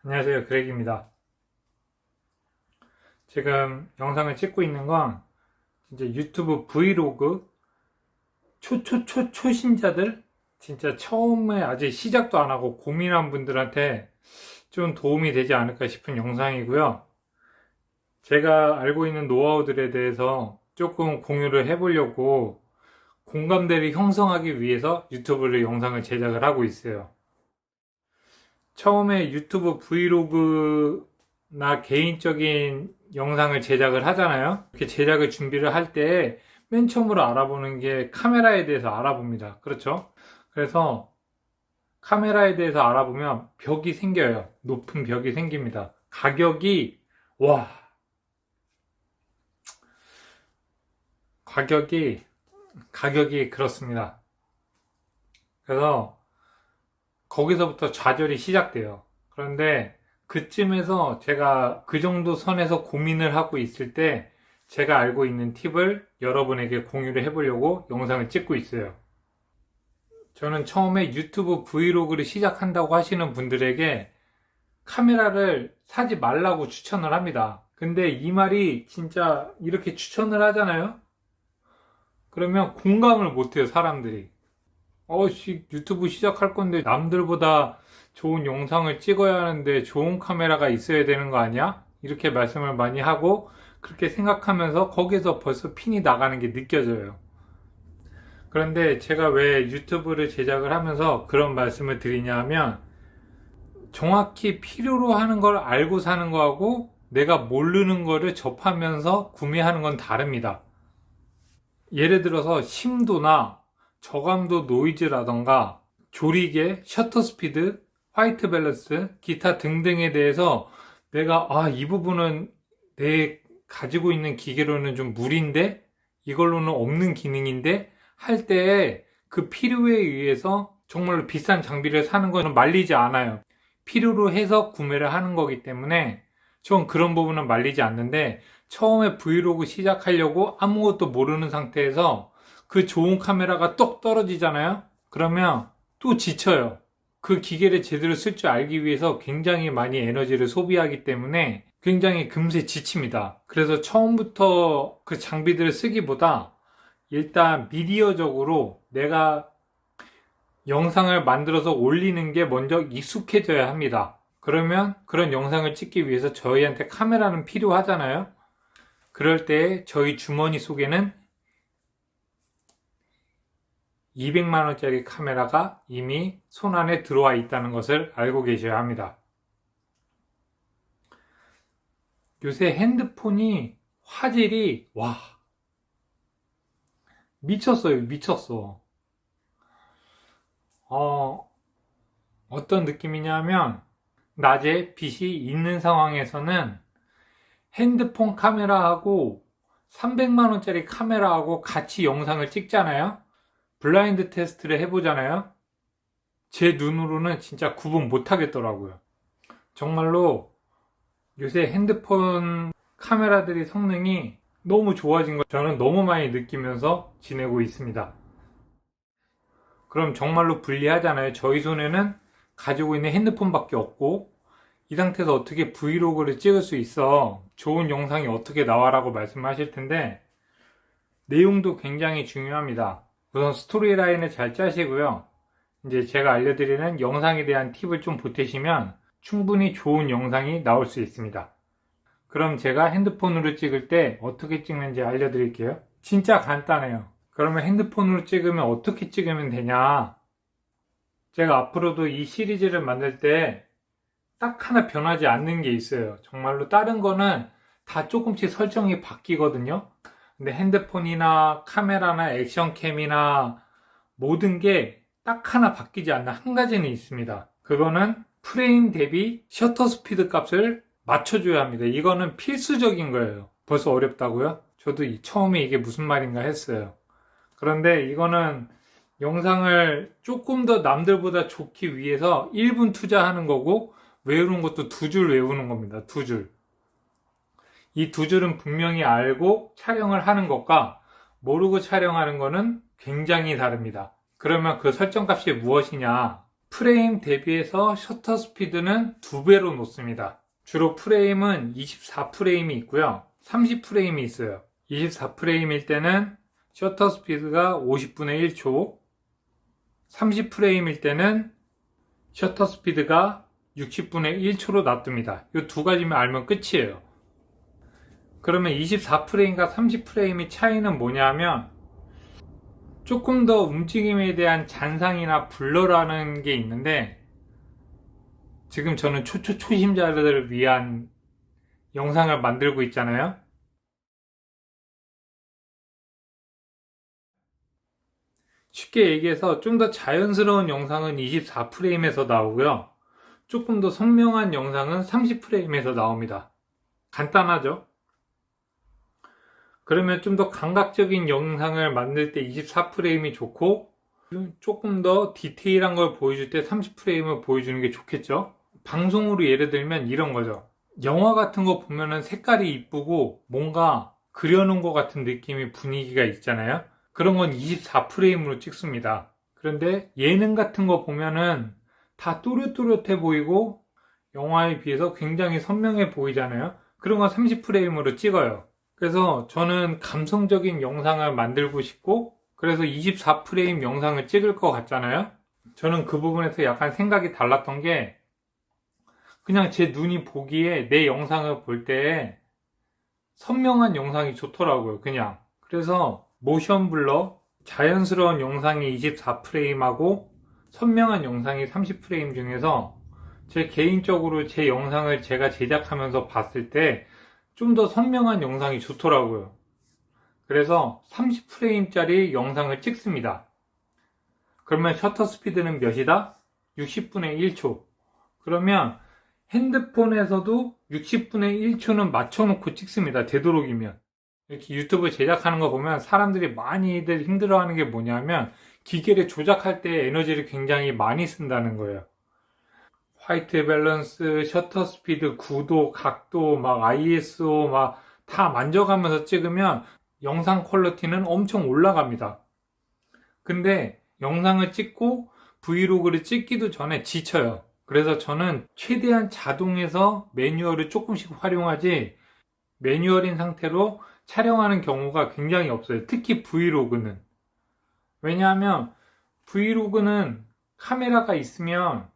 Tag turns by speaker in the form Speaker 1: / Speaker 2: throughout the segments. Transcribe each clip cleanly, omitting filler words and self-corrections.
Speaker 1: 안녕하세요, 그렉입니다. 지금 영상을 찍고 있는 건 진짜 유튜브 브이로그 초신자들, 진짜 처음에 아직 시작도 안 하고 고민한 분들한테 좀 도움이 되지 않을까 싶은 영상이고요. 제가 알고 있는 노하우들에 대해서 조금 공유를 해보려고 공감대를 형성하기 위해서 유튜브를 영상을 제작을 하고 있어요. 처음에 유튜브 브이로그나 개인적인 영상을 제작을 하잖아요. 이렇게 제작을 준비를 할 때 맨 처음으로 알아보는 게 카메라에 대해서 알아봅니다. 그렇죠? 그래서 카메라에 대해서 알아보면 벽이 생겨요. 높은 벽이 생깁니다. 와, 가격이, 가격이 그렇습니다. 그래서 거기서부터 좌절이 시작돼요. 그런데 그쯤에서 제가 그 정도 선에서 고민을 하고 있을 때 제가 알고 있는 팁을 여러분에게 공유를 해보려고 영상을 찍고 있어요. 저는 처음에 유튜브 브이로그를 시작한다고 하시는 분들에게 카메라를 사지 말라고 추천을 합니다. 근데 이 말이 진짜 이렇게 추천을 하잖아요? 그러면 공감을 못해요, 사람들이. 유튜브 시작할 건데 남들보다 좋은 영상을 찍어야 하는데 좋은 카메라가 있어야 되는 거 아니야? 이렇게 말씀을 많이 하고 그렇게 생각하면서 거기서 벌써 핀이 나가는 게 느껴져요. 그런데 제가 왜 유튜브를 제작을 하면서 그런 말씀을 드리냐 하면 정확히 필요로 하는 걸 알고 사는 거하고 내가 모르는 거를 접하면서 구매하는 건 다릅니다. 예를 들어서 심도나 저감도 노이즈라던가 조리개, 셔터 스피드, 화이트 밸런스, 기타 등등에 대해서 내가 이 부분은 내 가지고 있는 기계로는 좀 무리인데 이걸로는 없는 기능인데 할 때 그 필요에 의해서 정말로 비싼 장비를 사는 거는 말리지 않아요. 필요로 해서 구매를 하는 거기 때문에 전 그런 부분은 말리지 않는데 처음에 브이로그 시작하려고 아무것도 모르는 상태에서 그 좋은 카메라가 똑 떨어지잖아요? 그러면 또 지쳐요. 그 기계를 제대로 쓸 줄 알기 위해서 굉장히 많이 에너지를 소비하기 때문에 굉장히 금세 지칩니다. 그래서 처음부터 그 장비들을 쓰기보다 일단 미디어적으로 내가 영상을 만들어서 올리는 게 먼저 익숙해져야 합니다. 그러면 그런 영상을 찍기 위해서 저희한테 카메라는 필요하잖아요. 그럴 때 저희 주머니 속에는 200만원짜리 카메라가 이미 손 안에 들어와 있다는 것을 알고 계셔야 합니다. 요새 핸드폰이 화질이 미쳤어요. 미쳤어. 어떤 느낌이냐면 낮에 빛이 있는 상황에서는 핸드폰 카메라하고 300만원짜리 카메라하고 같이 영상을 찍잖아요. 블라인드 테스트를 해보잖아요. 제 눈으로는 진짜 구분 못 하겠더라고요. 정말로 요새 핸드폰 카메라들이 성능이 너무 좋아진 거 저는 너무 많이 느끼면서 지내고 있습니다. 그럼 정말로 불리하잖아요. 저희 손에는 가지고 있는 핸드폰밖에 없고 이 상태에서 어떻게 브이로그를 찍을 수 있어? 좋은 영상이 어떻게 나와라고 말씀하실 텐데 내용도 굉장히 중요합니다. 우선 스토리라인을 잘 짜시고요. 이제 제가 알려드리는 영상에 대한 팁을 좀 보태시면 충분히 좋은 영상이 나올 수 있습니다. 그럼 제가 핸드폰으로 찍을 때 어떻게 찍는지 알려드릴게요. 진짜 간단해요. 그러면 핸드폰으로 찍으면 어떻게 찍으면 되냐? 제가 앞으로도 이 시리즈를 만들 때 딱 하나 변하지 않는 게 있어요. 정말로 다른 거는 다 조금씩 설정이 바뀌거든요. 근데 핸드폰이나 카메라나 액션캠이나 모든 게 딱 하나 바뀌지 않는 한 가지는 있습니다. 그거는 프레임 대비 셔터 스피드 값을 맞춰줘야 합니다. 이거는 필수적인 거예요. 벌써 어렵다고요? 저도 처음에 이게 무슨 말인가 했어요. 그런데 이거는 영상을 조금 더 남들보다 좋기 위해서 1분 투자하는 거고 외우는 것도 2줄 외우는 겁니다. 2줄. 이 2줄은 분명히 알고 촬영을 하는 것과 모르고 촬영하는 거는 굉장히 다릅니다. 그러면 그 설정값이 무엇이냐? 프레임 대비해서 셔터 스피드는 2배로 놓습니다. 주로 프레임은 24프레임이 있고요. 30프레임이 있어요. 24프레임일 때는 셔터 스피드가 50분의 1초, 30프레임일 때는 셔터 스피드가 60분의 1초로 놔둡니다. 이 두 가지만 알면 끝이에요. 그러면 24프레임과 30프레임의 차이는 뭐냐 하면 조금 더 움직임에 대한 잔상이나 블러라는 게 있는데, 지금 저는 초심자들을 위한 영상을 만들고 있잖아요. 쉽게 얘기해서 좀 더 자연스러운 영상은 24프레임에서 나오고요. 조금 더 선명한 영상은 30프레임에서 나옵니다. 간단하죠? 그러면 좀 더 감각적인 영상을 만들 때 24프레임이 좋고, 조금 더 디테일한 걸 보여줄 때 30프레임을 보여주는 게 좋겠죠? 방송으로 예를 들면 이런 거죠. 영화 같은 거 보면은 색깔이 이쁘고 뭔가 그려놓은 것 같은 느낌의 분위기가 있잖아요. 그런 건 24프레임으로 찍습니다. 그런데 예능 같은 거 보면은 다 또렷또렷해 보이고 영화에 비해서 굉장히 선명해 보이잖아요. 그런 건 30프레임으로 찍어요. 그래서 저는 감성적인 영상을 만들고 싶고, 그래서 24프레임 영상을 찍을 것 같잖아요. 저는 그 부분에서 약간 생각이 달랐던 게, 그냥 제 눈이 보기에 내 영상을 볼 때 선명한 영상이 좋더라고요, 그냥. 그래서 모션 블러, 자연스러운 영상이 24프레임하고 선명한 영상이 30프레임 중에서 제 개인적으로 제 영상을 제가 제작하면서 봤을 때 좀 더 선명한 영상이 좋더라고요. 그래서 30프레임짜리 영상을 찍습니다. 그러면 셔터 스피드는 몇이다? 60분의 1초. 그러면 핸드폰에서도 60분의 1초는 맞춰놓고 찍습니다. 되도록이면. 이렇게 유튜브 제작하는 거 보면 사람들이 많이들 힘들어하는 게 뭐냐면 기계를 조작할 때 에너지를 굉장히 많이 쓴다는 거예요. 화이트 밸런스, 셔터 스피드, 구도, 각도, 막 ISO 막 다 만져가면서 찍으면 영상 퀄리티는 엄청 올라갑니다. 근데 영상을 찍고 브이로그를 찍기도 전에 지쳐요. 그래서 저는 최대한 자동에서 매뉴얼을 조금씩 활용하지 매뉴얼인 상태로 촬영하는 경우가 굉장히 없어요. 특히 브이로그는. 왜냐하면 브이로그는 카메라가 있으면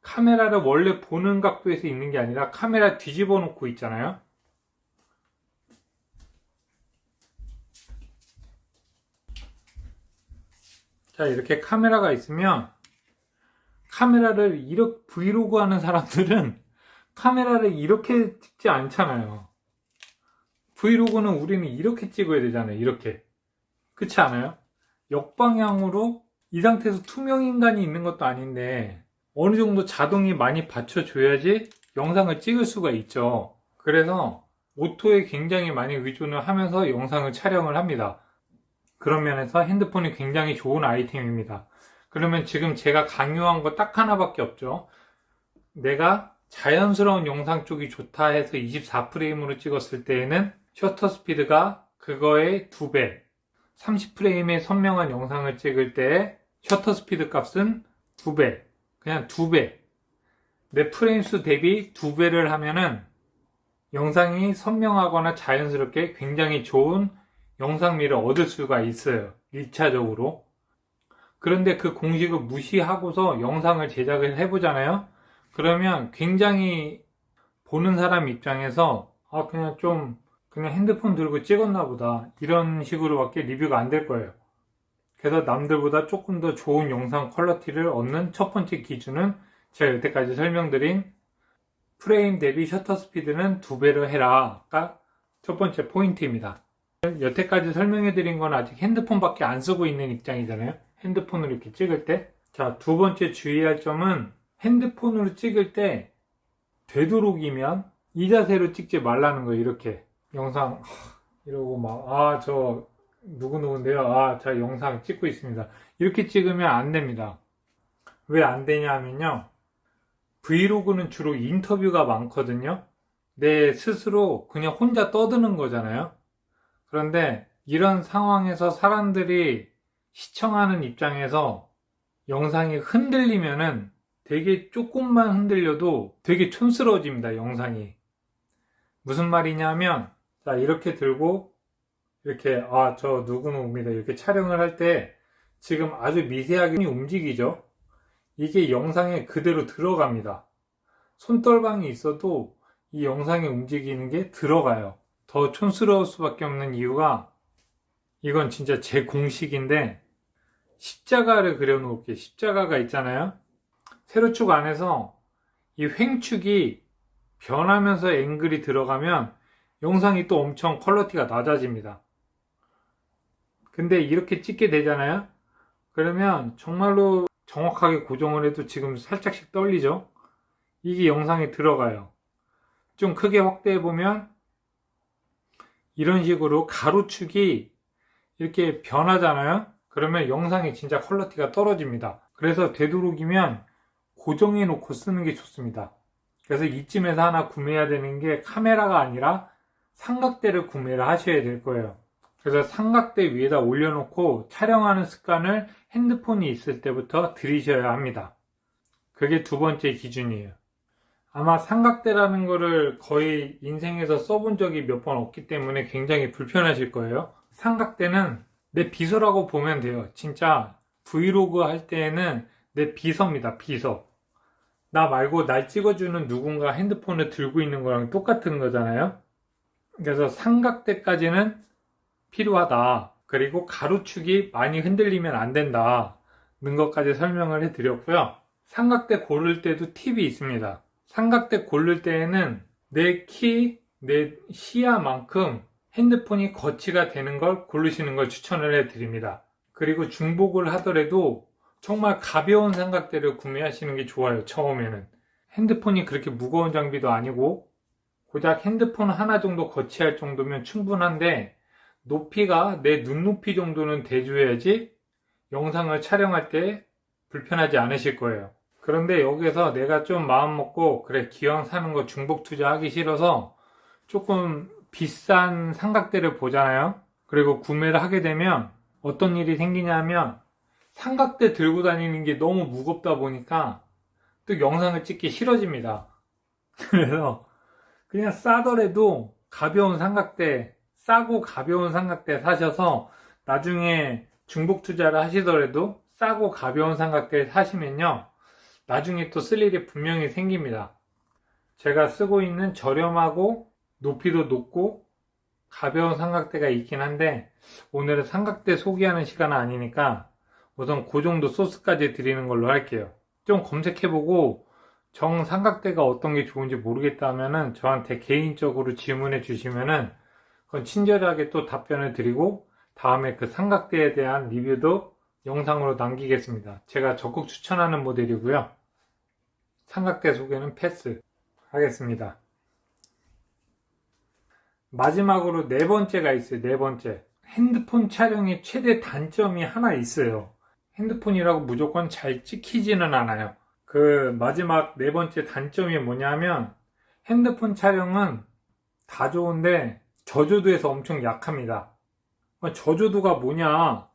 Speaker 1: 카메라를 원래 보는 각도에서 있는 게 아니라 카메라 뒤집어 놓고 있잖아요. 자, 이렇게 카메라가 있으면 카메라를 이렇게 브이로그 하는 사람들은 카메라를 이렇게 찍지 않잖아요. 브이로그는 우리는 이렇게 찍어야 되잖아요. 이렇게. 그렇지 않아요? 역방향으로 이 상태에서 투명 인간이 있는 것도 아닌데 어느 정도 자동이 많이 받쳐줘야지 영상을 찍을 수가 있죠. 그래서 오토에 굉장히 많이 의존을 하면서 영상을 촬영을 합니다. 그런 면에서 핸드폰이 굉장히 좋은 아이템입니다. 그러면 지금 제가 강요한 거 딱 하나밖에 없죠. 내가 자연스러운 영상 쪽이 좋다 해서 24프레임으로 찍었을 때에는 셔터 스피드가 그거의 2배, 30프레임의 선명한 영상을 찍을 때 셔터 스피드 값은 2배, 그냥 2배. 내 프레임 수 대비 2배를 하면은 영상이 선명하거나 자연스럽게 굉장히 좋은 영상미를 얻을 수가 있어요. 1차적으로. 그런데 그 공식을 무시하고서 영상을 제작을 해보잖아요. 그러면 굉장히 보는 사람 입장에서 그냥 핸드폰 들고 찍었나 보다 이런 식으로밖에 리뷰가 안 될 거예요. 그래서 남들보다 조금 더 좋은 영상 퀄리티를 얻는 첫 번째 기준은 제가 여태까지 설명드린 프레임 대비 셔터 스피드는 2배로 해라가 첫 번째 포인트입니다. 여태까지 설명해드린 건 아직 핸드폰밖에 안 쓰고 있는 입장이잖아요. 핸드폰으로 이렇게 찍을 때. 자, 두 번째 주의할 점은 핸드폰으로 찍을 때 되도록이면 이 자세로 찍지 말라는 거예요. 이렇게 영상 이러고 막 저 누구누구인데요. 자 영상 찍고 있습니다. 이렇게 찍으면 안 됩니다. 왜 안 되냐 하면요, 브이로그는 주로 인터뷰가 많거든요. 내 스스로 그냥 혼자 떠드는 거잖아요. 그런데 이런 상황에서 사람들이 시청하는 입장에서 영상이 흔들리면은 되게 조금만 흔들려도 되게 촌스러워집니다, 영상이. 무슨 말이냐면, 자, 이렇게 들고, 이렇게, 저 누구누구입니다. 이렇게 촬영을 할 때 지금 아주 미세하게 움직이죠? 이게 영상에 그대로 들어갑니다. 손떨방이 있어도 이 영상에 움직이는 게 들어가요. 더 촌스러울 수밖에 없는 이유가, 이건 진짜 제 공식인데, 십자가를 그려놓을게요. 십자가가 있잖아요. 세로축 안에서 이 횡축이 변하면서 앵글이 들어가면 영상이 또 엄청 퀄리티가 낮아집니다. 근데 이렇게 찍게 되잖아요. 그러면 정말로 정확하게 고정을 해도 지금 살짝씩 떨리죠. 이게 영상에 들어가요. 좀 크게 확대해 보면 이런 식으로 가로축이 이렇게 변하잖아요. 그러면 영상이 진짜 퀄리티가 떨어집니다. 그래서 되도록이면 고정해 놓고 쓰는 게 좋습니다. 그래서 이쯤에서 하나 구매해야 되는 게 카메라가 아니라 삼각대를 구매를 하셔야 될 거예요. 그래서 삼각대 위에다 올려놓고 촬영하는 습관을 핸드폰이 있을 때부터 들이셔야 합니다. 그게 두 번째 기준이에요. 아마 삼각대라는 거를 거의 인생에서 써본 적이 몇 번 없기 때문에 굉장히 불편하실 거예요. 삼각대는 내 비서라고 보면 돼요. 진짜 브이로그 할 때에는 내 비서입니다. 비서. 나 말고 날 찍어주는 누군가 핸드폰을 들고 있는 거랑 똑같은 거잖아요. 그래서 삼각대까지는 필요하다. 그리고 가로축이 많이 흔들리면 안 된다. 는 것까지 설명을 해드렸고요. 삼각대 고를 때도 팁이 있습니다. 삼각대 고를 때에는 내 키, 내 시야만큼 핸드폰이 거치가 되는 걸 고르시는 걸 추천을 해드립니다. 그리고 중복을 하더라도 정말 가벼운 삼각대를 구매하시는 게 좋아요. 처음에는. 핸드폰이 그렇게 무거운 장비도 아니고 고작 핸드폰 하나 정도 거치할 정도면 충분한데 높이가 내 눈높이 정도는 돼줘야지 영상을 촬영할 때 불편하지 않으실 거예요. 그런데 여기서 내가 좀 마음 먹고 그래 기왕 사는 거 중복 투자하기 싫어서 조금 비싼 삼각대를 보잖아요. 그리고 구매를 하게 되면 어떤 일이 생기냐면 삼각대 들고 다니는 게 너무 무겁다 보니까 또 영상을 찍기 싫어집니다. 그래서 그냥 싸더라도 가벼운 삼각대, 싸고 가벼운 삼각대 사셔서 나중에 중복 투자를 하시더라도 싸고 가벼운 삼각대 사시면요. 나중에 또 쓸 일이 분명히 생깁니다. 제가 쓰고 있는 저렴하고 높이도 높고 가벼운 삼각대가 있긴 한데 오늘은 삼각대 소개하는 시간은 아니니까 우선 그 정도 소스까지 드리는 걸로 할게요. 좀 검색해보고 정 삼각대가 어떤 게 좋은지 모르겠다 하면은 저한테 개인적으로 질문해 주시면은 그건 친절하게 또 답변을 드리고 다음에 그 삼각대에 대한 리뷰도 영상으로 남기겠습니다. 제가 적극 추천하는 모델이고요. 삼각대 소개는 패스 하겠습니다. 마지막으로 네 번째가 있어요. 네 번째. 핸드폰 촬영의 최대 단점이 하나 있어요. 핸드폰이라고 무조건 잘 찍히지는 않아요. 그 마지막 네 번째 단점이 뭐냐면 핸드폰 촬영은 다 좋은데 저조도에서 엄청 약합니다. 저조도가 뭐냐?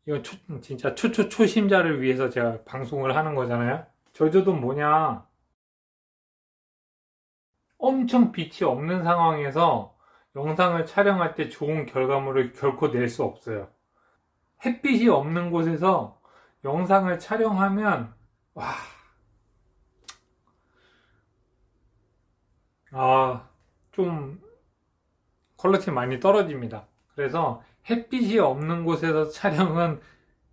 Speaker 1: 이건 진짜 초심자를 위해서 제가 방송을 하는 거잖아요. 저조도 뭐냐? 엄청 빛이 없는 상황에서 영상을 촬영할 때 좋은 결과물을 결코 낼 수 없어요. 햇빛이 없는 곳에서 영상을 촬영하면 좀 퀄리티 많이 떨어집니다. 그래서 햇빛이 없는 곳에서 촬영은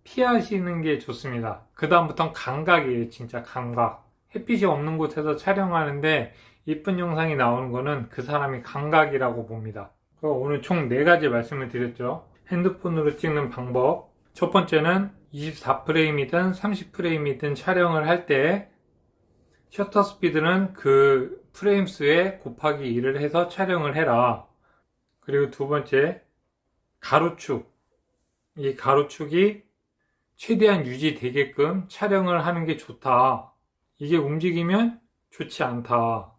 Speaker 1: 피하시는 게 좋습니다. 그 다음부터는 감각이에요. 진짜 감각. 햇빛이 없는 곳에서 촬영하는데 이쁜 영상이 나오는 거는 그 사람이 감각이라고 봅니다. 오늘 총 4가지 말씀을 드렸죠. 핸드폰으로 찍는 방법. 첫 번째는 24프레임이든 30프레임이든 촬영을 할 때 셔터 스피드는 그 프레임 수에 곱하기 1을 해서 촬영을 해라. 그리고 두 번째, 가로축. 이 가로축이 최대한 유지되게끔 촬영을 하는 게 좋다. 이게 움직이면 좋지 않다.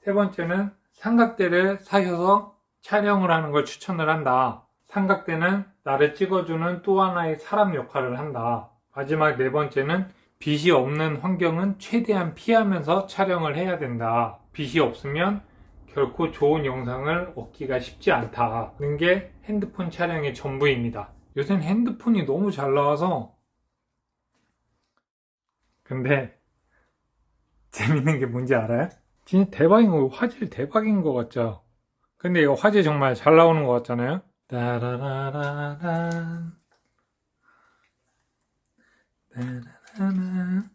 Speaker 1: 세 번째는 삼각대를 사셔서 촬영을 하는 걸 추천을 한다. 삼각대는 나를 찍어주는 또 하나의 사람 역할을 한다. 마지막 네 번째는 빛이 없는 환경은 최대한 피하면서 촬영을 해야 된다. 빛이 없으면 결코 좋은 영상을 얻기가 쉽지 않다는 게 핸드폰 촬영의 전부입니다. 요새는 핸드폰이 너무 잘 나와서. 근데 재밌는 게 뭔지 알아요? 진짜 대박인 거, 화질 대박인 거 같죠? 근데 이거 화질 정말 잘 나오는 거 같잖아요? 따라라라란 따라라란.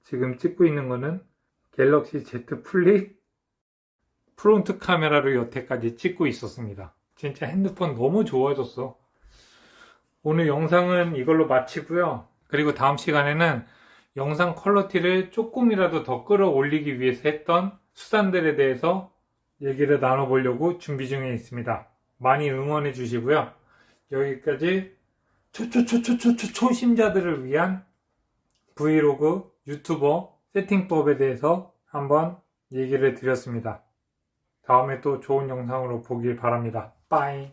Speaker 1: 지금 찍고 있는 거는 갤럭시 Z 플립 프론트 카메라로 여태까지 찍고 있었습니다. 진짜 핸드폰 너무 좋아졌어. 오늘 영상은 이걸로 마치고요. 그리고 다음 시간에는 영상 퀄리티를 조금이라도 더 끌어올리기 위해서 했던 수단들에 대해서 얘기를 나눠보려고 준비 중에 있습니다. 많이 응원해 주시고요. 여기까지 초심자들을 위한 브이로그 유튜버 세팅법에 대해서 한번 얘기를 드렸습니다. 다음에 또 좋은 영상으로 보길 바랍니다. 빠이.